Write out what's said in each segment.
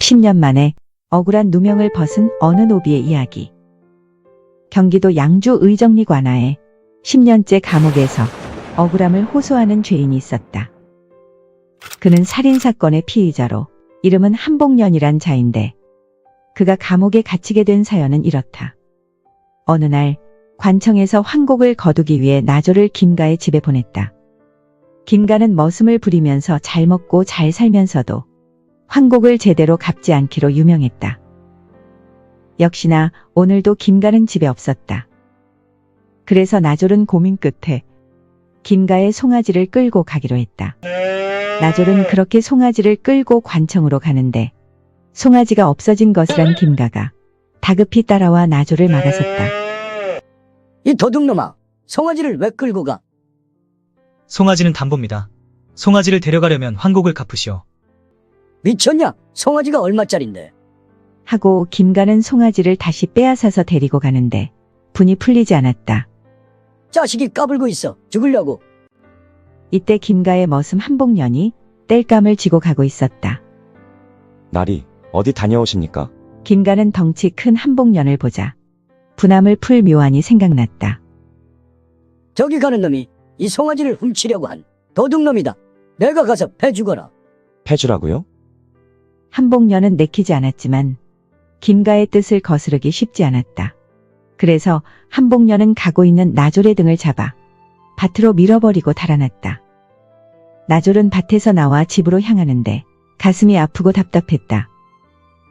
10년 만에 억울한 누명을 벗은 어느 노비의 이야기. 경기도 양주 의정리 관아에 10년째 감옥에서 억울함을 호소하는 죄인이 있었다. 그는 살인사건의 피의자로 이름은 한복년이란 자인데 그가 감옥에 갇히게 된 사연은 이렇다. 어느 날 관청에서 환곡을 거두기 위해 나조를 김가의 집에 보냈다. 김가는 머슴을 부리면서 잘 먹고 잘 살면서도 환곡을 제대로 갚지 않기로 유명했다. 역시나 오늘도 김가는 집에 없었다. 그래서 나졸은 고민 끝에 김가의 송아지를 끌고 가기로 했다. 나졸은 그렇게 송아지를 끌고 관청으로 가는데 송아지가 없어진 것을 안 김가가 다급히 따라와 나졸을 막아섰다. 이 도둑놈아, 송아지를 왜 끌고 가? 송아지는 담보입니다. 송아지를 데려가려면 환곡을 갚으시오. 미쳤냐? 송아지가 얼마짜린데? 하고 김가는 송아지를 다시 빼앗아서 데리고 가는데 분이 풀리지 않았다. 자식이 까불고 있어. 죽으려고. 이때 김가의 머슴 한복년이 땔감을 지고 가고 있었다. 나리, 어디 다녀오십니까? 김가는 덩치 큰 한복년을 보자 분함을 풀 묘안이 생각났다. 저기 가는 놈이 이 송아지를 훔치려고 한 도둑놈이다. 내가 가서 패 죽어라. 패주라고요? 한복년은 내키지 않았지만 김가의 뜻을 거스르기 쉽지 않았다. 그래서 한복년은 가고 있는 나졸의 등을 잡아 밭으로 밀어버리고 달아났다. 나졸은 밭에서 나와 집으로 향하는데 가슴이 아프고 답답했다.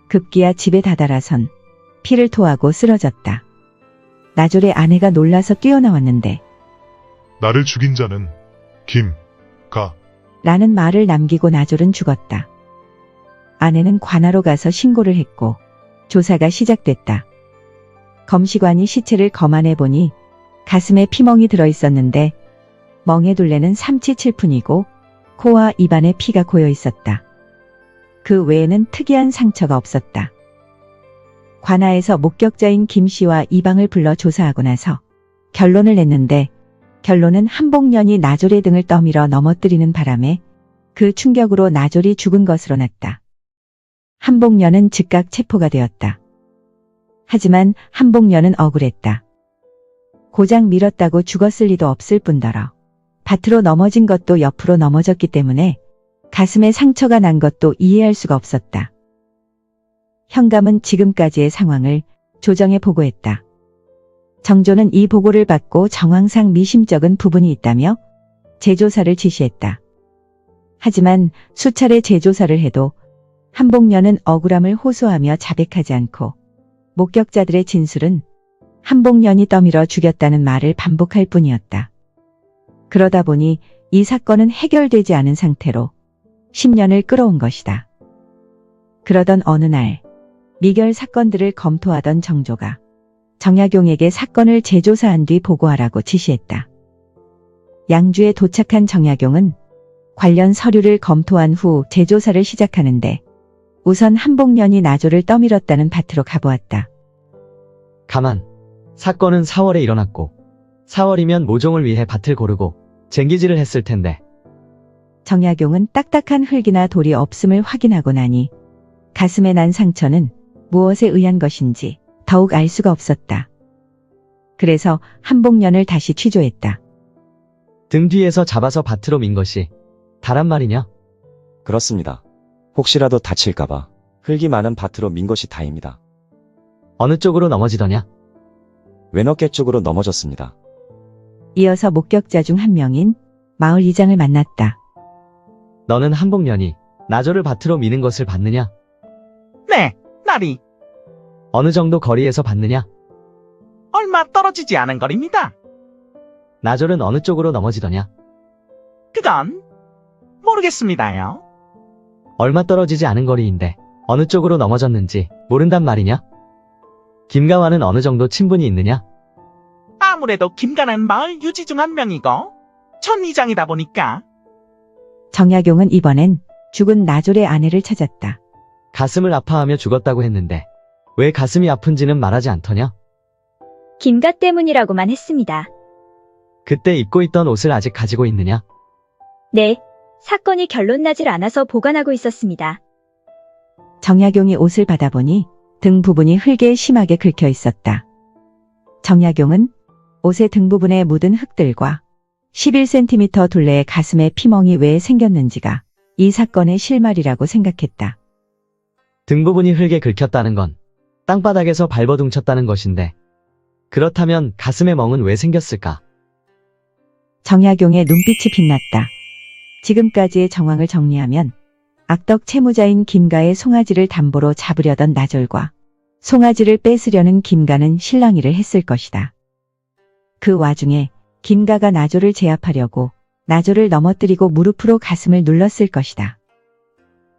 급기야 집에 다다라선 피를 토하고 쓰러졌다. 나졸의 아내가 놀라서 뛰어나왔는데 나를 죽인 자는 김가. 라는 말을 남기고 나졸은 죽었다. 아내는 관아로 가서 신고를 했고 조사가 시작됐다. 검시관이 시체를 검안해 보니 가슴에 피멍이 들어있었는데 멍에 둘레는 삼치칠푼이고 코와 입안에 피가 고여 있었다. 그 외에는 특이한 상처가 없었다. 관아에서 목격자인 김씨와 이방을 불러 조사하고 나서 결론을 냈는데 결론은 한복년이 나졸의 등을 떠밀어 넘어뜨리는 바람에 그 충격으로 나졸이 죽은 것으로 났다. 한복년은 즉각 체포가 되었다. 하지만 한복년은 억울했다. 고작 밀었다고 죽었을 리도 없을 뿐더러 밭으로 넘어진 것도 옆으로 넘어졌기 때문에 가슴에 상처가 난 것도 이해할 수가 없었다. 현감은 지금까지의 상황을 조정에 보고했다. 정조는 이 보고를 받고 정황상 미심쩍은 부분이 있다며 재조사를 지시했다. 하지만 수차례 재조사를 해도 한복년은 억울함을 호소하며 자백하지 않고 목격자들의 진술은 한복년이 떠밀어 죽였다는 말을 반복할 뿐이었다. 그러다 보니 이 사건은 해결되지 않은 상태로 10년을 끌어온 것이다. 그러던 어느 날 미결 사건들을 검토하던 정조가 정약용에게 사건을 재조사한 뒤 보고하라고 지시했다. 양주에 도착한 정약용은 관련 서류를 검토한 후 재조사를 시작하는데 우선 한복년이 나졸을 떠밀었다는 밭으로 가보았다. 가만. 사건은 4월에 일어났고 4월이면 모종을 위해 밭을 고르고 쟁기질을 했을 텐데. 정약용은 딱딱한 흙이나 돌이 없음을 확인하고 나니 가슴에 난 상처는 무엇에 의한 것인지 더욱 알 수가 없었다. 그래서 한복년을 다시 취조했다. 등 뒤에서 잡아서 밭으로 민 것이 다란 말이냐? 그렇습니다. 혹시라도 다칠까봐 흙이 많은 밭으로 민 것이 다입니다. 어느 쪽으로 넘어지더냐? 왼어깨 쪽으로 넘어졌습니다. 이어서 목격자 중 한 명인 마을 이장을 만났다. 너는 한복년이 나졸을 밭으로 미는 것을 봤느냐? 네, 나리. 어느 정도 거리에서 봤느냐? 얼마 떨어지지 않은 거리입니다. 나졸은 어느 쪽으로 넘어지더냐? 그건 모르겠습니다요. 얼마 떨어지지 않은 거리인데 어느 쪽으로 넘어졌는지 모른단 말이냐? 김가와는 어느 정도 친분이 있느냐? 아무래도 김가는 마을 유지 중 한 명이고 전 이장이다 보니까. 정약용은 이번엔 죽은 나졸의 아내를 찾았다. 가슴을 아파하며 죽었다고 했는데 왜 가슴이 아픈지는 말하지 않더냐? 김가 때문이라고만 했습니다. 그때 입고 있던 옷을 아직 가지고 있느냐? 네, 사건이 결론나질 않아서 보관하고 있었습니다. 정약용이 옷을 받아보니 등 부분이 흙에 심하게 긁혀 있었다. 정약용은 옷의 등 부분에 묻은 흙들과 11cm 둘레의 가슴에 피멍이 왜 생겼는지가 이 사건의 실마리라고 생각했다. 등 부분이 흙에 긁혔다는 건 땅바닥에서 발버둥쳤다는 것인데, 그렇다면 가슴에 멍은 왜 생겼을까? 정약용의 눈빛이 빛났다. 지금까지의 정황을 정리하면 악덕 채무자인 김가의 송아지를 담보로 잡으려던 나졸과 송아지를 뺏으려는 김가는 실랑이를 했을 것이다. 그 와중에 김가가 나졸을 제압하려고 나졸을 넘어뜨리고 무릎으로 가슴을 눌렀을 것이다.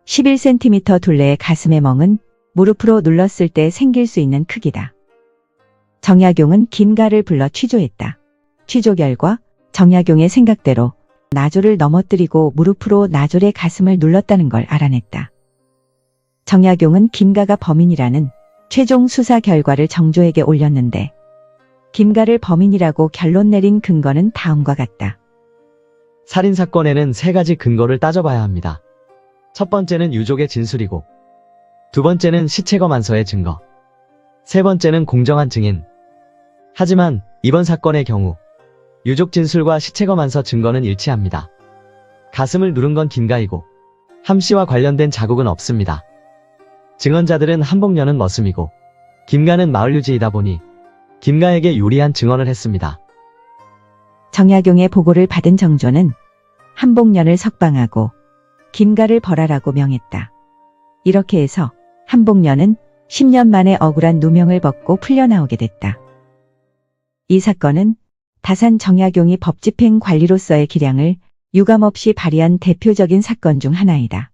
11cm 둘레의 가슴의 멍은 무릎으로 눌렀을 때 생길 수 있는 크기다. 정약용은 김가를 불러 취조했다. 취조 결과 정약용의 생각대로 나졸을 넘어뜨리고 무릎으로 나졸의 가슴을 눌렀다는 걸 알아냈다. 정약용은 김가가 범인이라는 최종 수사 결과를 정조에게 올렸는데 김가를 범인이라고 결론 내린 근거는 다음과 같다. 살인사건에는 3가지 근거를 따져봐야 합니다. 첫 번째는 유족의 진술이고, 두 번째는 시체 검안서의 증거, 세 번째는 공정한 증인. 하지만 이번 사건의 경우 유족 진술과 시체 검안서 증거는 일치합니다. 가슴을 누른 건 김가이고 함 씨와 관련된 자국은 없습니다. 증언자들은 한복녀는 머슴이고 김가는 마을 유지이다 보니 김가에게 유리한 증언을 했습니다. 정약용의 보고를 받은 정조는 한복년을 석방하고 김가를 벌하라고 명했다. 이렇게 해서 한복년은 10년 만에 억울한 누명을 벗고 풀려나오게 됐다. 이 사건은 다산 정약용이 법집행 관리로서의 기량을 유감없이 발휘한 대표적인 사건 중 하나이다.